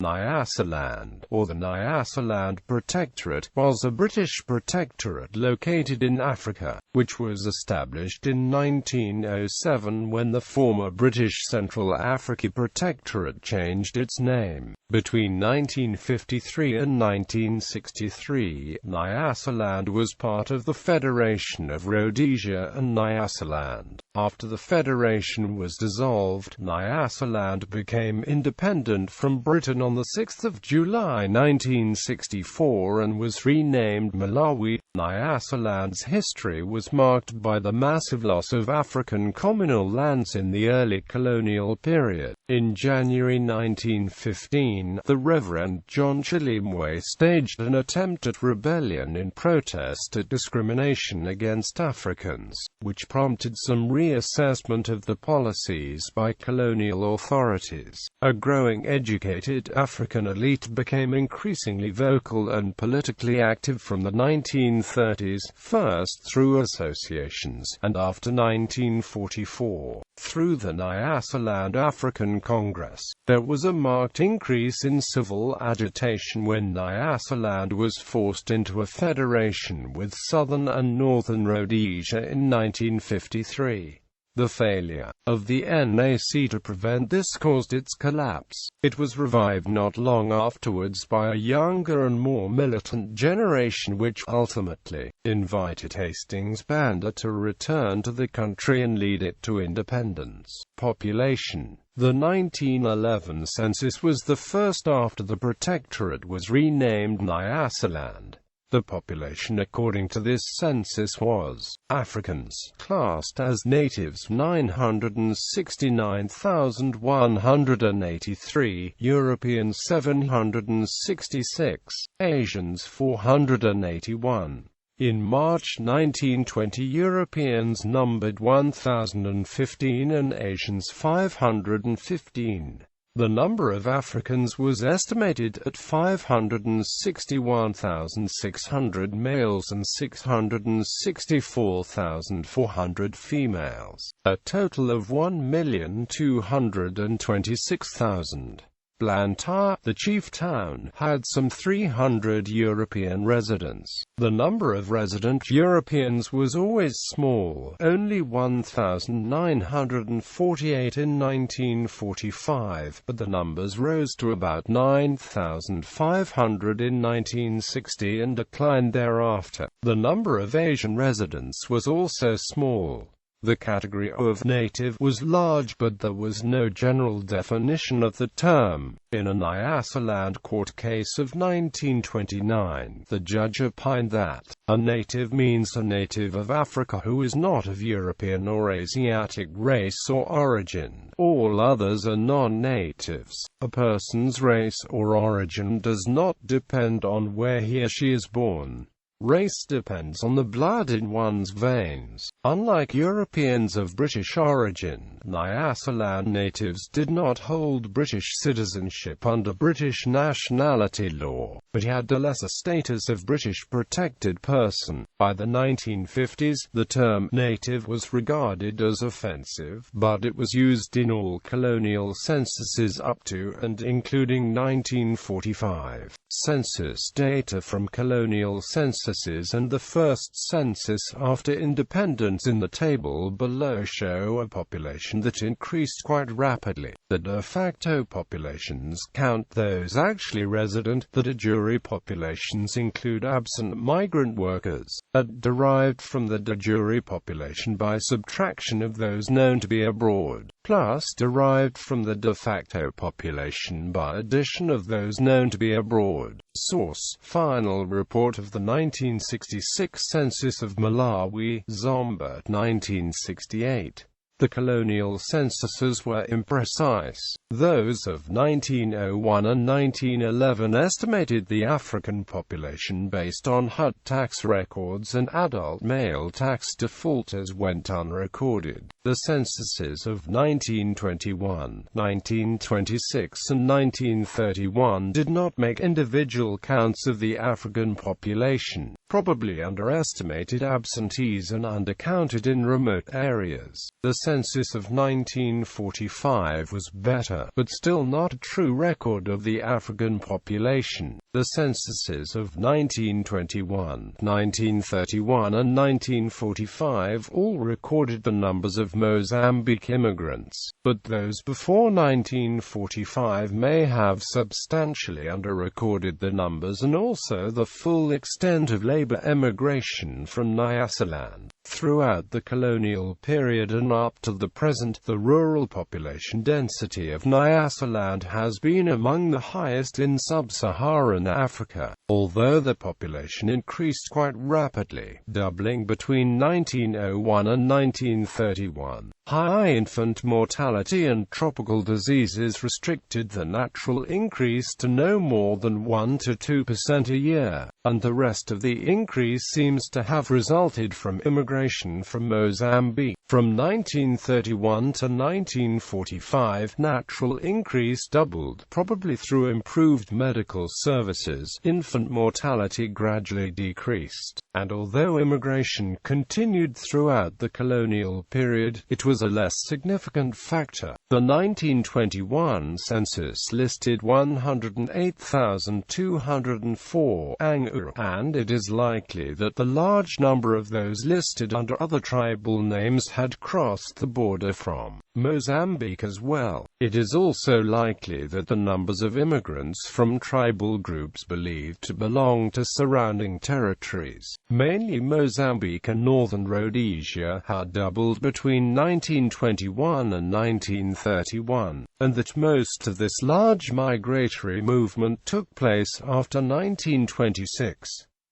Nyasaland, or the Nyasaland Protectorate, was a British protectorate located in Africa, which was established in 1907 when the former British Central Africa Protectorate changed its name. Between 1953 and 1963, Nyasaland was part of the Federation of Rhodesia and Nyasaland. After the federation was dissolved, Nyasaland became independent from Britain on 6 July 1964 and was renamed Malawi. Nyasaland's history was marked by the massive loss of African communal lands in the early colonial period. In January 1915, the Reverend John Chilimwe staged an attempt at rebellion in protest at discrimination against Africans, which prompted some reassessment of the policies by colonial authorities. A growing educated African elite became increasingly vocal and politically active from the 1930s, first through associations, and after 1944, through the Nyasaland African Congress. There was a marked increase in civil agitation when Nyasaland was forced into a federation with Southern and Northern Rhodesia in 1953. The failure of the NAC to prevent this caused its collapse. It was revived not long afterwards by a younger and more militant generation which ultimately invited Hastings Banda to return to the country and lead it to independence. Population. The 1911 census was the first after the protectorate was renamed Nyasaland. The population according to this census was: Africans, classed as natives 969,183, Europeans 766, Asians 481. In March 1920, Europeans numbered 1,015 and Asians 515. The number of Africans was estimated at 561,600 males and 664,400 females, a total of 1,226,000. Blantyre, the chief town, had some 300 European residents. The number of resident Europeans was always small, only 1,948 in 1945, but the numbers rose to about 9,500 in 1960 and declined thereafter. The number of Asian residents was also small. The category of native was large, but there was no general definition of the term. In a Nyasaland court case of 1929, the judge opined that a native means a native of Africa who is not of European or Asiatic race or origin. All others are non-natives. A person's race or origin does not depend on where he or she is born. Race depends on the blood in one's veins. Unlike Europeans of British origin, Nyasaland natives did not hold British citizenship under British nationality law, but had a lesser status of British protected person. By the 1950s, the term native was regarded as offensive, but it was used in all colonial censuses up to and including 1945. Census data from colonial censuses and the first census after independence in the table below show a population that increased quite rapidly. The de facto populations count those actually resident. The de jure populations include absent migrant workers, derived from the de jure population by subtraction of those known to be abroad, plus derived from the de facto population by addition of those known to be abroad. Source: Final report of the 1966 census of Malawi, Zomba, 1968. The colonial censuses were imprecise. Those of 1901 and 1911 estimated the African population based on HUT tax records, and adult male tax defaulters went unrecorded. The censuses of 1921, 1926 and 1931 did not make individual counts of the African population. probably underestimated absentees and undercounted in remote areas. The census of 1945 was better, but still not a true record of the African population. The censuses of 1921, 1931 and 1945 all recorded the numbers of Mozambique immigrants, but those before 1945 may have substantially underrecorded the numbers and also the full extent of labor emigration from Nyasaland. Throughout the colonial period and up to the present, the rural population density of Nyasaland has been among the highest in sub-Saharan Africa, although the population increased quite rapidly, doubling between 1901 and 1931. High infant mortality and tropical diseases restricted the natural increase to no more than 1 to 2% a year, and the rest of the increase seems to have resulted from immigration from Mozambique. From 1931 to 1945, natural increase doubled, probably through improved medical services. Infant mortality gradually decreased, and although immigration continued throughout the colonial period, it was a less significant factor. The 1921 census listed 108,204 Anguru, and it is likely that the large number of those listed under other tribal names had crossed the border from Mozambique as well. It is also likely that the numbers of immigrants from tribal groups believed to belong to surrounding territories, mainly Mozambique and northern Rhodesia, had doubled between 1921 and 1931, and that most of this large migratory movement took place after 1926.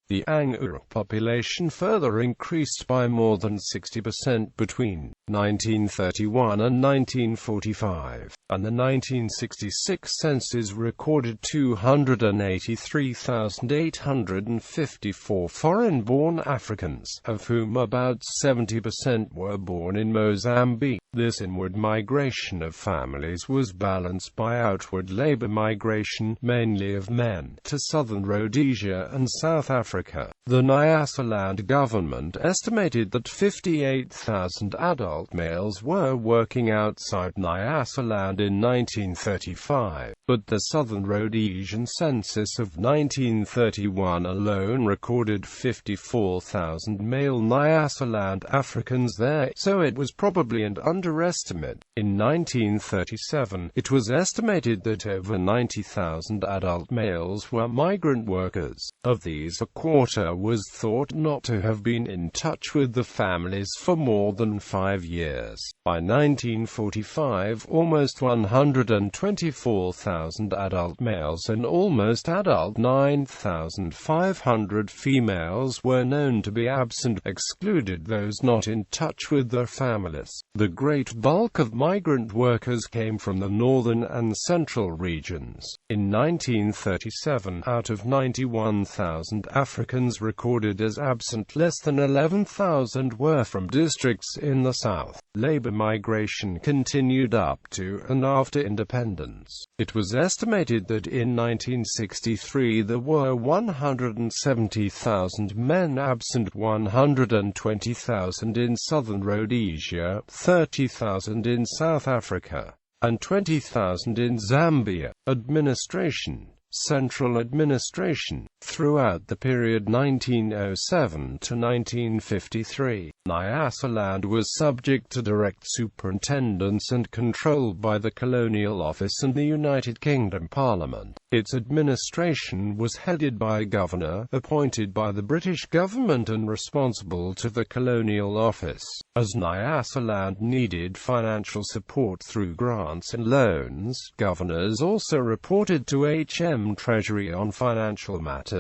The Anguru population further increased by more than 60% between 1931 and 1945, and the 1966 census recorded 283,854 foreign-born Africans, of whom about 70% were born in Mozambique. This inward migration of families was balanced by outward labor migration, mainly of men, to southern Rhodesia and South Africa. The Nyasaland government estimated that 58,000 adult males were working outside Nyasaland in 1935, but the southern Rhodesian census of 1931 alone recorded 54,000 male Nyasaland Africans there, so it was probably an underestimate. In 1937, it was estimated that over 90,000 adult males were migrant workers. Of these, a quarter was thought not to have been in touch with the families for more than 5 years. By 1945, almost 124,000 adult males and almost adult 9,500 females were known to be absent, excluded those not in touch with their families. The great bulk of migrant workers came from the northern and central regions. In 1937, out of 91,000 Africans recorded as absent, less than 11,000 were from districts in the south. Labor migration continued up to and after independence. It was estimated that in 1963 there were 170,000 men absent, 120,000 in southern Rhodesia, 30,000 in South Africa, and 20,000 in Zambia. Administration. Central administration. Throughout the period 1907 to 1953, Nyasaland was subject to direct superintendence and controlled by the Colonial Office and the United Kingdom Parliament. Its administration was headed by a governor, appointed by the British government and responsible to the Colonial Office. As Nyasaland needed financial support through grants and loans, governors also reported to HM Treasury on financial matters.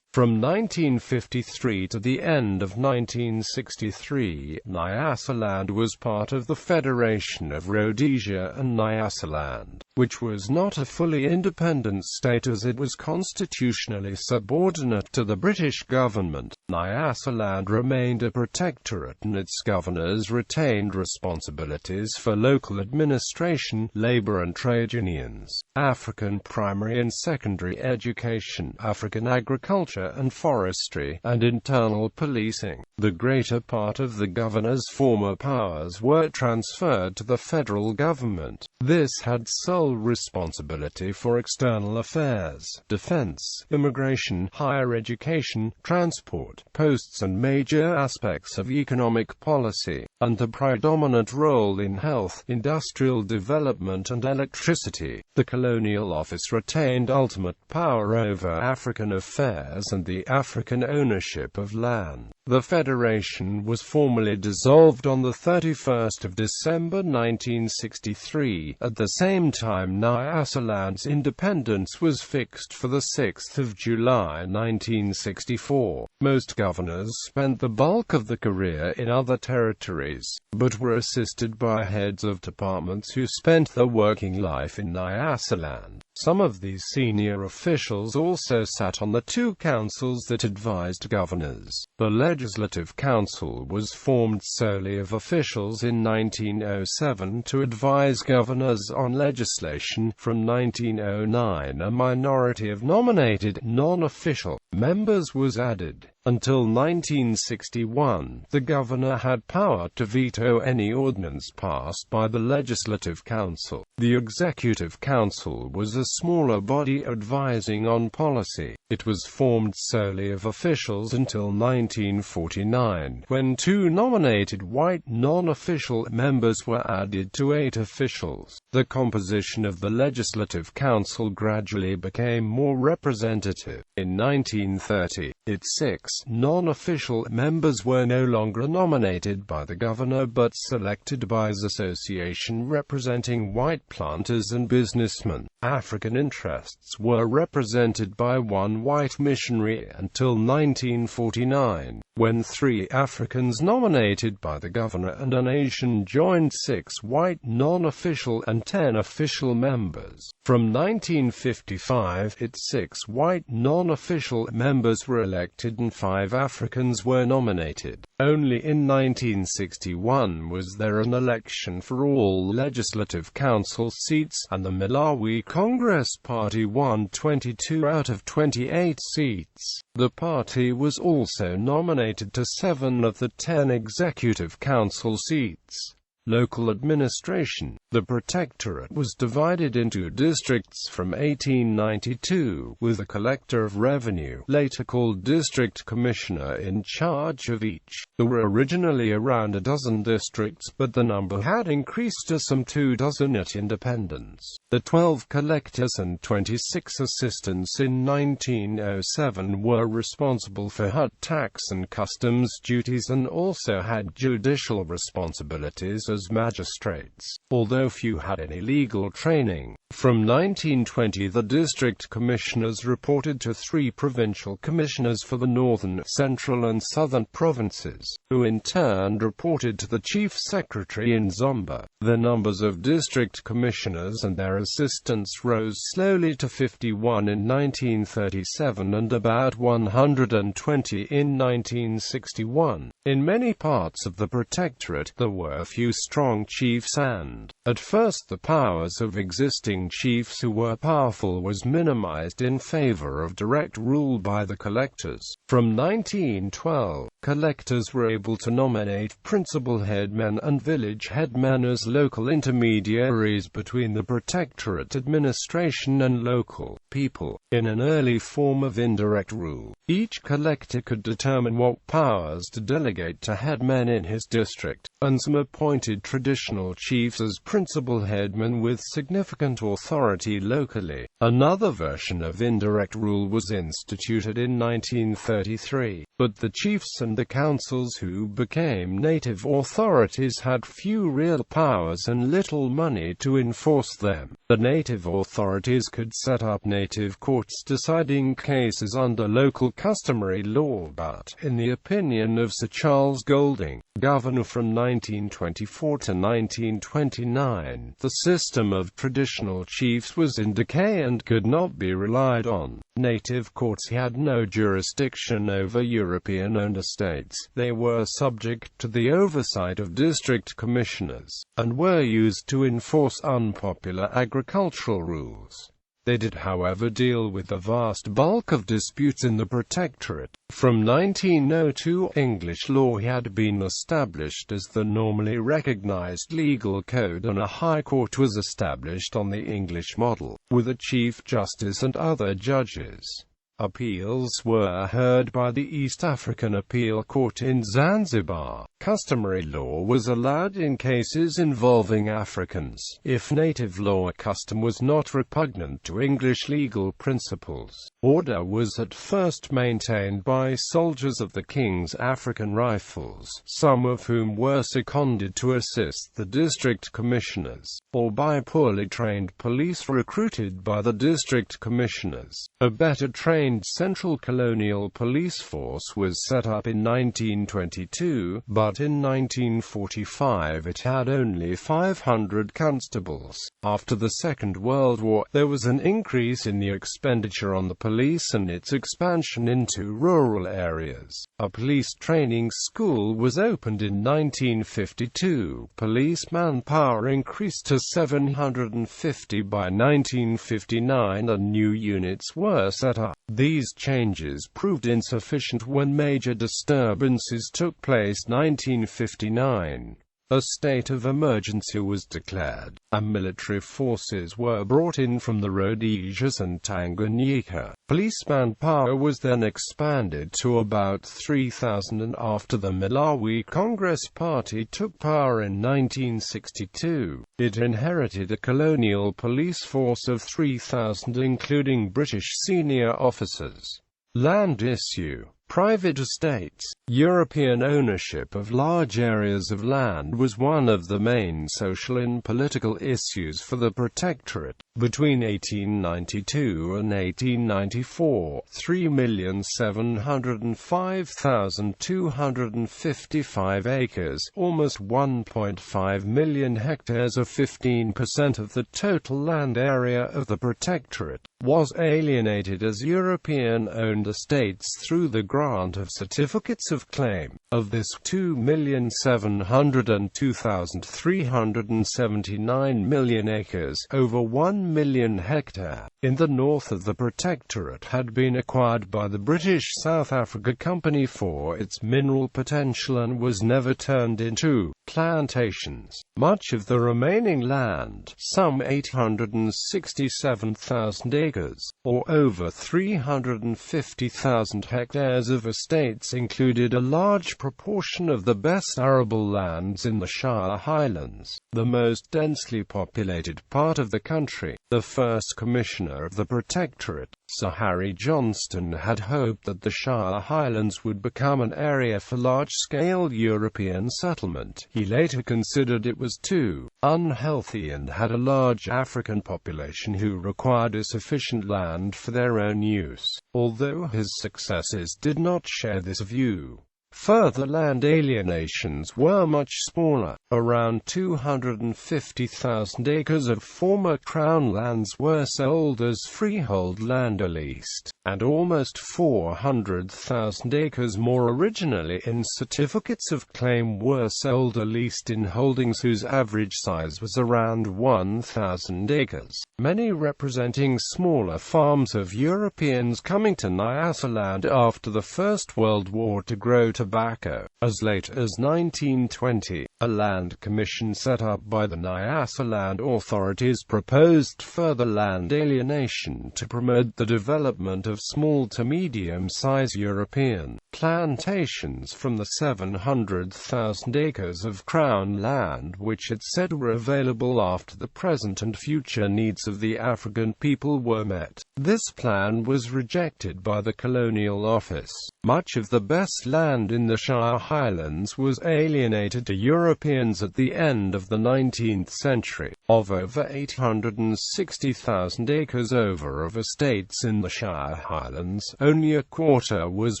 From 1953 to the end of 1963, Nyasaland was part of the Federation of Rhodesia and Nyasaland, which was not a fully independent state as it was constitutionally subordinate to the British government. Nyasaland remained a protectorate and its governors retained responsibilities for local administration, labor and trade unions, African primary and secondary education, African agriculture and forestry, and internal policing. The greater part of the governor's former powers were transferred to the federal government. This had sole responsibility for external affairs, defense, immigration, higher education, transport, posts and major aspects of economic policy, and a predominant role in health, industrial development and electricity. The colonial office retained ultimate power over African affairs and the African ownership of land. The federation was formally dissolved on the 31st of December 1963. At the same time, Nyasaland's independence was fixed for the 6th of July 1964. Most governors spent the bulk of the career in other territories, but were assisted by heads of departments who spent their working life in Nyasaland. Some of these senior officials also sat on the two councils that advised governors. The Legislative Council was formed solely of officials in 1907 to advise governors on legislation. From 1909, a minority of nominated, non-official members was added. Until 1961, the governor had power to veto any ordinance passed by the Legislative Council. The Executive Council was a smaller body advising on policy. It was formed solely of officials until 1949, when two nominated white non-official members were added to 8 officials. The composition of the Legislative Council gradually became more representative. In 1930, its 6 non-official members were no longer nominated by the governor but selected by his association representing white planters and businessmen. African interests were represented by 1 white missionary until 1949, when 3 Africans nominated by the governor and an Asian joined 6 white non-official and 10 official members. From 1955, its 6 white non-official members were elected and 5 Africans were nominated. Only in 1961 was there an election for all Legislative Council seats, and the Malawi Congress Party won 22 out of 28 seats. The party was also nominated to 7 of the 10 Executive Council seats. Local administration. The Protectorate was divided into districts from 1892, with a collector of revenue, later called District Commissioner, in charge of each. There were originally around a dozen districts, but the number had increased to some 24 at independence. The 12 collectors and 26 assistants in 1907 were responsible for hut tax and customs duties and also had judicial responsibilities as magistrates, although few had any legal training. From 1920, the district commissioners reported to 3 provincial commissioners for the northern, central and southern provinces, who in turn reported to the chief secretary in Zomba. The numbers of district commissioners and their assistants rose slowly to 51 in 1937 and about 120 in 1961. In many parts of the Protectorate, there were few strong chiefs and, at first, the powers of existing chiefs who were powerful was minimized in favor of direct rule by the collectors. From 1912, collectors were able to nominate principal headmen and village headmen as local intermediaries between the Protectorate administration and local people. In an early form of indirect rule, each collector could determine what powers to delegate to headmen in his district, and some appointed traditional chiefs as principal headmen with significant authority locally. Another version of indirect rule was instituted in 1933. but the chiefs and the councils who became native authorities had few real powers and little money to enforce them. The native authorities could set up native courts deciding cases under local customary law, but, in the opinion of Sir Charles Golding, governor from 1924 to 1929, the system of traditional chiefs was in decay and could not be relied on. Native courts had no jurisdiction over European-owned estates. They were subject to the oversight of district commissioners, and were used to enforce unpopular agricultural rules. They did, however, deal with the vast bulk of disputes in the Protectorate. From 1902, English law had been established as the normally recognized legal code, and a High Court was established on the English model, with a Chief Justice and other judges. Appeals were heard by the East African Appeal Court in Zanzibar. Customary law was allowed in cases involving Africans, if native law custom was not repugnant to English legal principles. Order was at first maintained by soldiers of the King's African Rifles, some of whom were seconded to assist the district commissioners, or by poorly trained police recruited by the district commissioners. A better trained central colonial police force was set up in 1922, but in 1945 it had only 500 constables. After the Second World War, there was an increase in the expenditure on the police and its expansion into rural areas. A police training school was opened in 1952. Police manpower increased to 750 by 1959 and new units were set up. These changes proved insufficient when major disturbances took place. 1959. A state of emergency was declared, and military forces were brought in from the Rhodesias and Tanganyika. Police manpower was then expanded to about 3,000, and after the Malawi Congress Party took power in 1962, it inherited a colonial police force of 3,000 including British senior officers. Land issue. Private estates. European ownership of large areas of land was one of the main social and political issues for the Protectorate. Between 1892 and 1894, 3,705,255 acres, almost 1.5 million hectares or 15% of the total land area of the Protectorate, was alienated as European-owned estates through the grant of certificates of claim. Of this, 2,702,379 million acres, over 1 million hectare, in the north of the Protectorate had been acquired by the British South Africa Company for its mineral potential and was never turned into plantations. Much of the remaining land, some 867,000 acres, or over 350,000 hectares of estates, included a large proportion of the best arable lands in the Shire Highlands, the most densely populated part of the country. The first Commissioner of the Protectorate, Sir Harry Johnston, had hoped that the Shire Highlands would become an area for large-scale European settlement. He later considered it was too unhealthy and had a large African population who required a sufficient land for their own use, although his successors did not share this view. Further land alienations were much smaller. Around 250,000 acres of former Crown lands were sold as freehold land or leased, and almost 400,000 acres more originally in certificates of claim were sold or leased in holdings whose average size was around 1,000 acres, many representing smaller farms of Europeans coming to Nyasaland after the First World War to grow tobacco. As late as 1920, a land commission set up by the Nyasaland authorities proposed further land alienation to promote the development of small to medium-sized European plantations from the 700,000 acres of Crown land which it said were available after the present and future needs of the African people were met. This plan was rejected by the Colonial Office. Much of the best land in the Shire Highlands was alienated to Europeans at the end of the 19th century. Of over 860,000 acres over of estates in the Shire Highlands, only a quarter was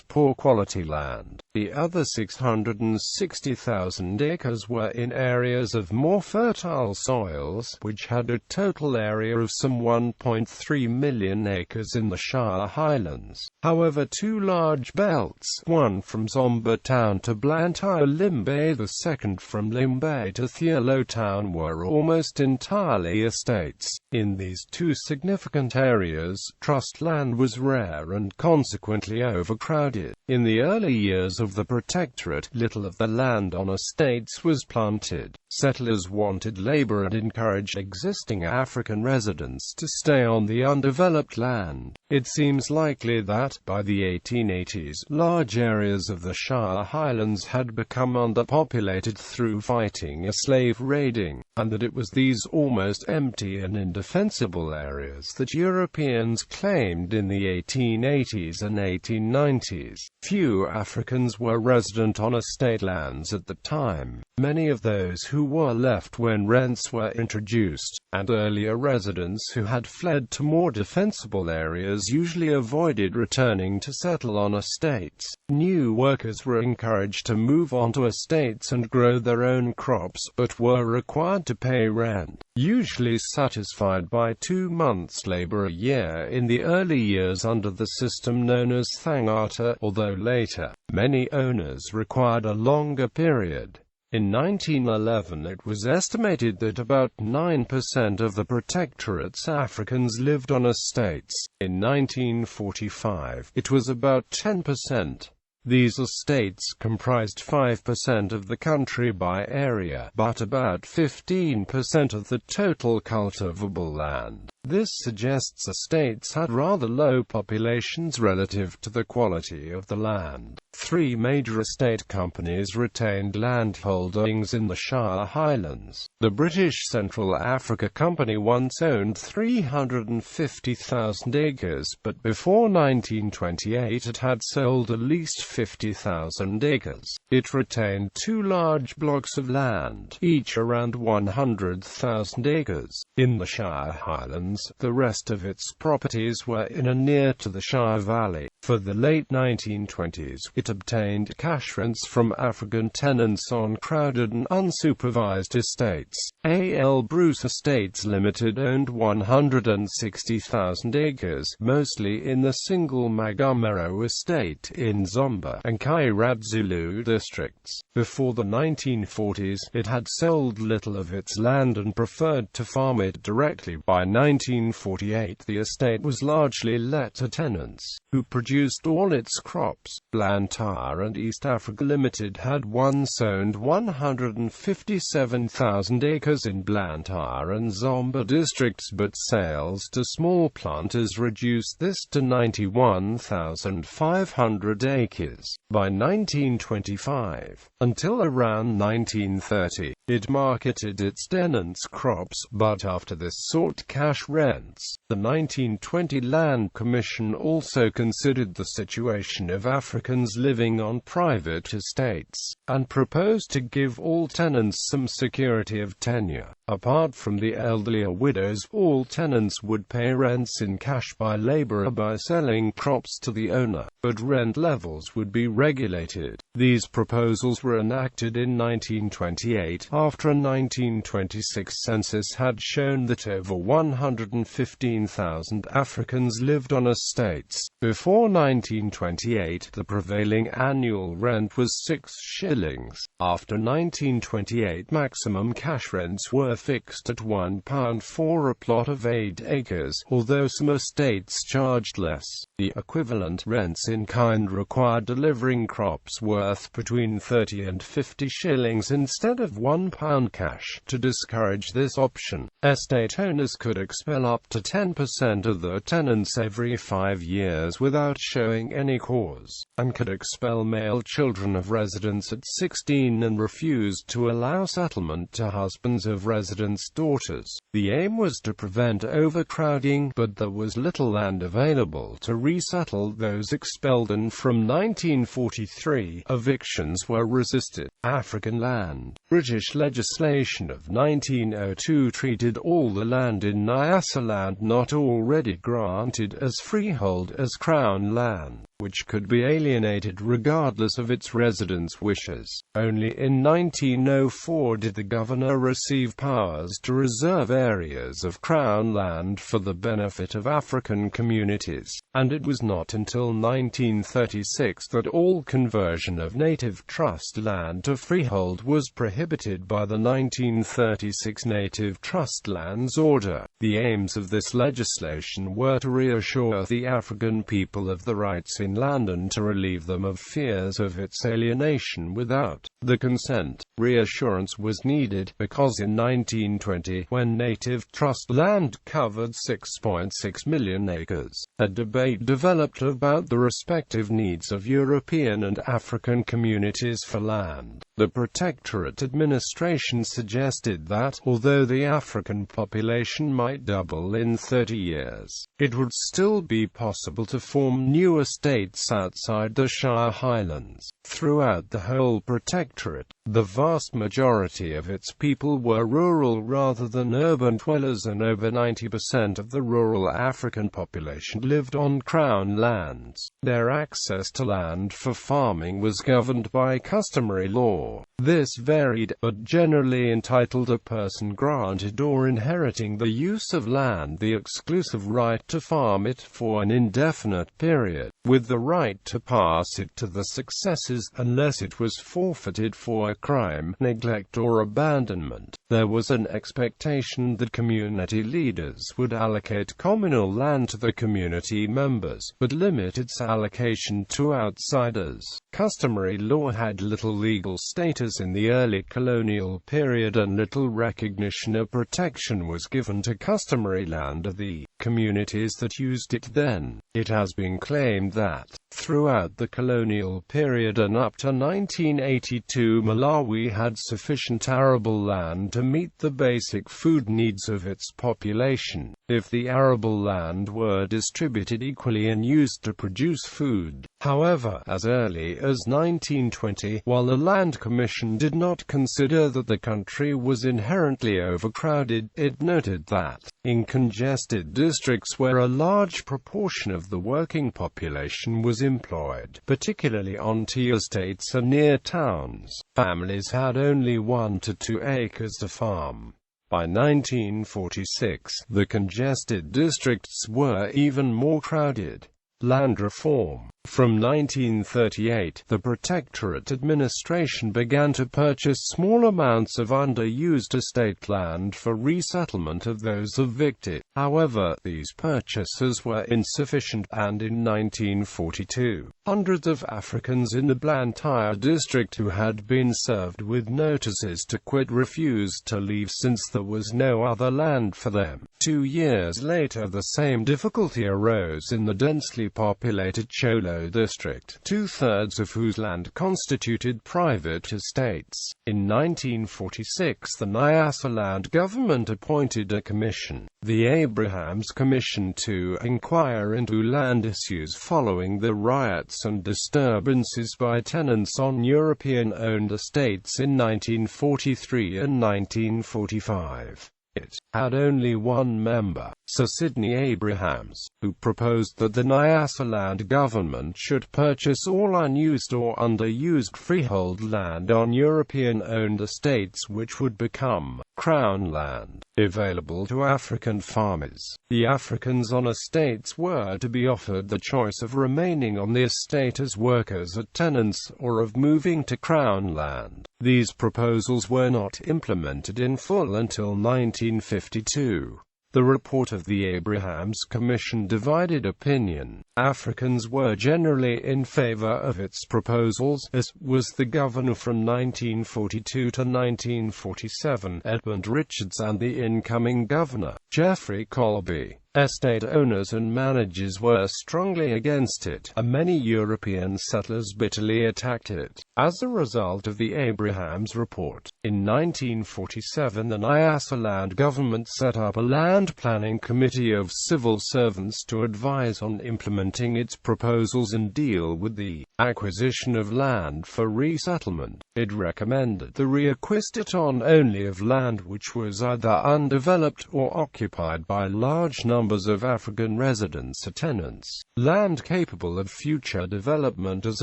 poor quality land. The other 660,000 acres were in areas of more fertile soils, which had a total area of some 1.3 million acres in the Shire Highlands. However, two large belts, one from Zomba town to Blantyre Limbe, the second from Limbe to Thierlo town, were almost entirely estates. In these two significant areas, trust land was rare and consequently overcrowded. In the early years of the Protectorate, little of the land on estates was planted. Settlers wanted labor and encouraged existing African residents to stay on the undeveloped land. It seems likely that, by the 1880s, large areas of the Shire Highlands had become underpopulated through fighting a slave raiding, and that it was these almost empty and indefensible areas that Europeans claimed in the 1880s and 1890s. Few Africans were resident on estate lands at the time. Many of those who were left when rents were introduced, and earlier residents who had fled to more defensible areas usually avoided returning to settle on estates. New workers were encouraged to move onto estates and grow their own crops, but were required to pay rent, usually satisfied by 2 months' labor a year in the early years under the system known as thangata, although later, many owners required a longer period. In 1911 it was estimated that about 9% of the Protectorate's Africans lived on estates. In 1945, it was about 10%. These estates comprised 5% of the country by area, but about 15% of the total cultivable land. This suggests estates had rather low populations relative to the quality of the land. 3 major estate companies retained land holdings in the Shire Highlands. The British Central Africa Company once owned 350,000 acres, but before 1928 it had sold at least 50,000 acres. It retained 2 large blocks of land, each around 100,000 acres, in the Shire Highlands. The rest of its properties were in and near to the Shire Valley. For the late 1920s, it obtained cash rents from African tenants on crowded and unsupervised estates. A.L. Bruce Estates Limited owned 160,000 acres, mostly in the single Magomero estate in Zomba and Kairadzulu districts. Before the 1940s, it had sold little of its land and preferred to farm it directly. By 1948, the estate was largely let to tenants, who produced all its crops. Blantyre and East Africa Limited had once owned 157,000 acres in Blantyre and Zomba districts, but sales to small planters reduced this to 91,500 acres. By 1925, until around 1930, it marketed its tenants' crops, but after this sought cash rents. The 1920 Land Commission also considered the situation of Africans living on private estates, and proposed to give all tenants some security of tenure. Apart from the elderly or widows, all tenants would pay rents in cash by labor or by selling crops to the owner, but rent levels would be regulated. These proposals were enacted in 1928, after a 1926 census had shown that over 115,000 Africans lived on estates. Before 1928, the prevailing annual rent was 6 shillings. After 1928, maximum cash rents were fixed at £1 for a plot of 8 acres, although some estates charged less. The equivalent rents in kind required delivering crops worth between 30 and 50 shillings instead of £1 cash. To discourage this option, estate owners could expel up to 10% of their tenants every 5 years without showing any cause, and could expel male children of residents at 16 and refused to allow settlement to husbands of residents' daughters. The aim was to prevent overcrowding, but there was little land available to resettle those expelled, and from 1943, evictions were resisted. African land. British legislation of 1902 treated all the land in Nyasaland not already granted as freehold as Crown land, which could be alienated regardless of its residents' wishes. Only in 1904 did the governor receive powers to reserve areas of Crown land for the benefit of African communities, and it was not until 1936 that all conversion of native trust land to freehold was prohibited by the 1936 Native Trust Lands Order. The aims of this legislation were to reassure the African people of the rights in land and to relieve them of fears of its alienation without the consent. Reassurance was needed, because in 1920, when native trust land covered 6.6 million acres, a debate developed about the respective needs of European and African communities for land. The Protectorate administration suggested that, although the African population might double in 30 years, it would still be possible to form new estates outside the Shire Highlands. Throughout the whole Protectorate, the vast majority of its people were rural rather than urban dwellers, and over 90% of the rural African population lived on Crown lands. Their access to land for farming was governed by customary law. This varied, but generally entitled a person granted or inheriting the use of land the exclusive right to farm it for an indefinite period, with the right to pass it to the successors, unless it was forfeited for a crime, neglect or abandonment. There was an expectation that community leaders would allocate communal land to the community members, but limit its allocation to outsiders. Customary law had little legal status in the early colonial period, and little recognition or protection was given to customary land of the communities that used it then. It has been claimed that, throughout the colonial period and up to 1982, Malawi had sufficient arable land to meet the basic food needs of its population, if the arable land were distributed equally and used to produce food. However, as early as 1920, while the Land Commission did not consider that the country was inherently overcrowded, it noted that, in congested districts where a large proportion of the working population was employed, particularly on tea estates and near towns, families had only 1 to 2 acres to farm. By 1946, the congested districts were even more crowded. Land reform. From 1938, the Protectorate administration began to purchase small amounts of underused estate land for resettlement of those evicted. However, these purchases were insufficient, and in 1942, hundreds of Africans in the Blantyre district who had been served with notices to quit refused to leave since there was no other land for them. 2 years later, the same difficulty arose in the densely populated Cholo district, 2/3 of whose land constituted private estates. In 1946, the Nyasaland government appointed a commission, the Abrahams Commission, to inquire into land issues following the riots and disturbances by tenants on European-owned estates in 1943 and 1945. It had only one member, Sir Sidney Abrahams, who proposed that the Nyasaland government should purchase all unused or underused freehold land on European-owned estates which would become Crown land, available to African farmers. The Africans on estates were to be offered the choice of remaining on the estate as workers or tenants, or of moving to Crown land. These proposals were not implemented in full until 1952. The report of the Abrahams Commission divided opinion. Africans were generally in favor of its proposals, as was the governor from 1942 to 1947, Edmund Richards, and the incoming governor, Geoffrey Colby. Estate owners and managers were strongly against it, and many European settlers bitterly attacked it. As a result of the Abrahams report, in 1947 the Nyasaland government set up a land planning committee of civil servants to advise on implementing its proposals and deal with the acquisition of land for resettlement. It recommended the reacquisition only of land which was either undeveloped or occupied by large numbers of African residents or tenants. Land capable of future development as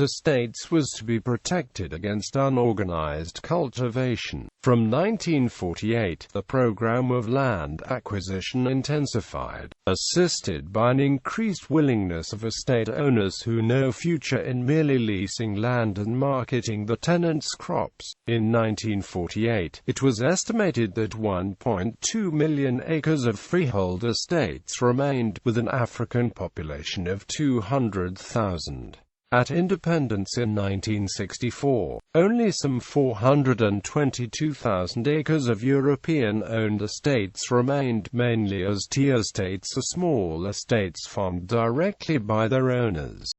estates was to be protected against unorganized cultivation. From 1948, the program of land acquisition intensified, assisted by an increased willingness of estate owners who no future in merely leasing land and marketing the tenants' crops. In 1948, it was estimated that 1.2 million acres of freehold estates remained, with an African population of 200,000. At independence in 1964, only some 422,000 acres of European-owned estates remained, mainly as tea estates or small estates farmed directly by their owners.